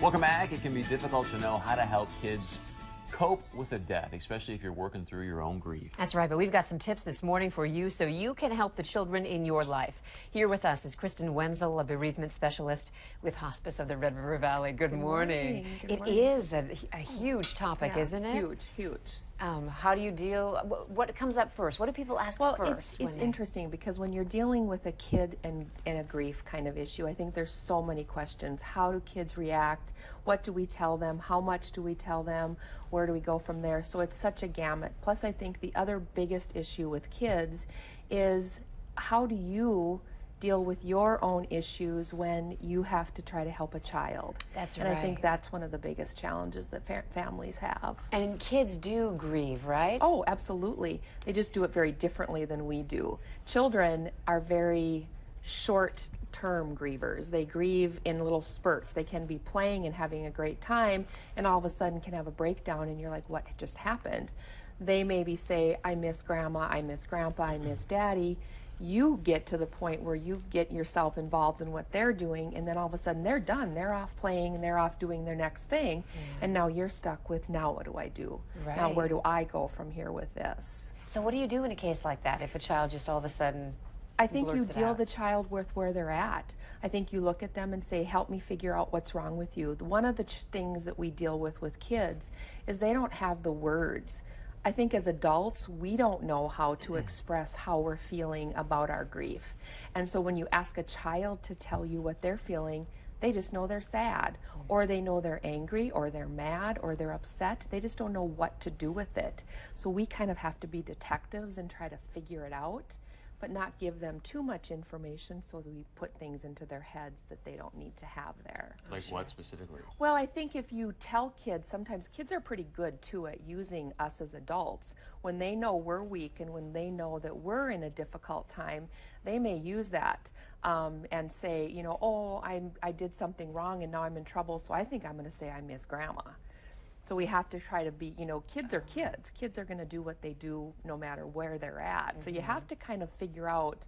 Welcome back. It can be difficult to know how to help kids cope with a death, especially if you're working through your own grief. That's right, but we've got some tips this morning for you so you can help the children in your life. Here with us is Kristen Wenzel, a bereavement specialist with Hospice of the Red River Valley. Good morning. It is a huge topic, isn't it? Huge, huge. How do you deal? What comes up first? What do people ask first? Well, it's interesting because when you're dealing with a kid and a grief kind of issue, I think there's so many questions. How do kids react? What do we tell them? How much do we tell them? Where do we go from there? So it's such a gamut. Plus, I think the other biggest issue with kids is how do you deal with your own issues when you have to try to help a child. That's right. And I think that's one of the biggest challenges that families have. And kids do grieve, right? Oh, absolutely. They just do it very differently than we do. Children are very short-term grievers. They grieve in little spurts. They can be playing and having a great time and all of a sudden can have a breakdown and you're like, what just happened? They maybe say, I miss grandma, I miss grandpa, I miss daddy. You get to the point where you get yourself involved in what they're doing and then all of a sudden they're done. They're off playing and they're off doing their next thing. And now you're stuck with, now what do I do? Right. Now where do I go from here with this? So what do you do in a case like that if a child just all of a sudden I think you blurts it deal out? the child with where they're at. I think you look at them and say, help me figure out what's wrong with you. One of the things that we deal with kids is they don't have the words. I think as adults, we don't know how to express how we're feeling about our grief. And so when you ask a child to tell you what they're feeling, they just know they're sad, or they know they're angry, or they're mad, or they're upset. They just don't know what to do with it. So we kind of have to be detectives and try to figure it out, but not give them too much information so that we put things into their heads that they don't need to have there. Like what specifically? Well, I think if you tell kids, sometimes kids are pretty good too at using us as adults. When they know we're weak and when they know that we're in a difficult time, they may use that and say, you know, oh, I did something wrong and now I'm in trouble, so I think I'm going to say I miss grandma. So we have to try to be, you know, kids are kids. Kids are going to do what they do no matter where they're at. So you have to kind of figure out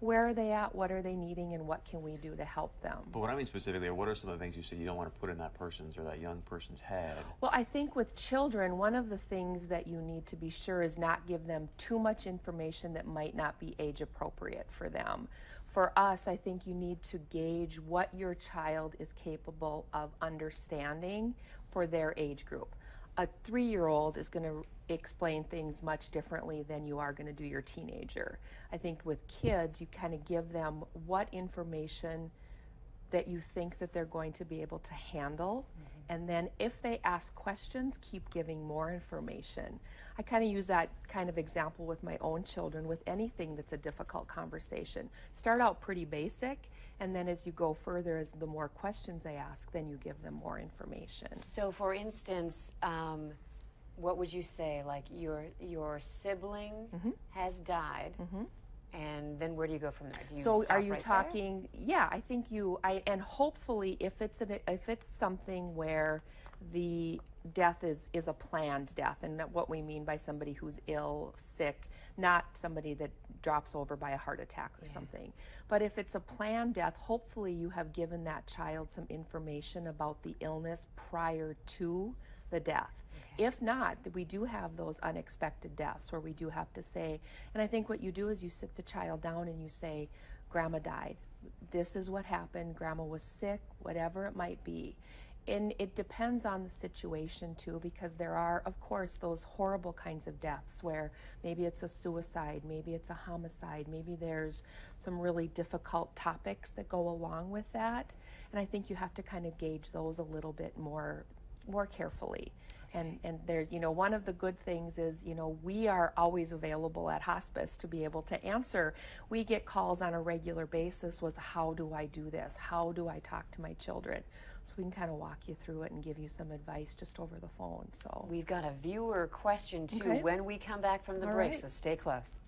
where are they at, what are they needing, and what can we do to help them. But what I mean specifically, what are some of the things you say you don't want to put in that person's or that young person's head? Well, I think with children, one of the things that you need to be sure is not give them too much information that might not be age appropriate for them. For us, I think you need to gauge what your child is capable of understanding for their age group. A 3-year-old is going to explain things much differently than you are going to do your teenager. I think with kids, you kind of give them what information that you think that they're going to be able to handle. And then if they ask questions, keep giving more information. I kind of use that kind of example with my own children with anything that's a difficult conversation. Start out pretty basic, and then as you go further, as the more questions they ask, then you give them more information. So for instance, what would you say, like your sibling has died, and then where do you go from there? Do you So stop are you right talking, yeah, I think and hopefully if it's something where the death is a planned death, and what we mean by somebody who's ill, sick, not somebody that drops over by a heart attack or something. But if it's a planned death, hopefully you have given that child some information about the illness prior to the death. If not, we do have those unexpected deaths where we do have to say, and I think what you do is you sit the child down and you say, Grandma died. This is what happened. Grandma was sick, whatever it might be. And it depends on the situation too, because there are, of course, those horrible kinds of deaths where maybe it's a suicide, maybe it's a homicide, maybe there's some really difficult topics that go along with that. And I think you have to kind of gauge those a little bit more carefully. And there's, you know, one of the good things is, you know, we are always available at hospice to be able to answer. We get calls on a regular basis was, how do I do this? How do I talk to my children? So we can kind of walk you through it and give you some advice just over the phone. So We've got a viewer question too when we come back from the break, so stay close.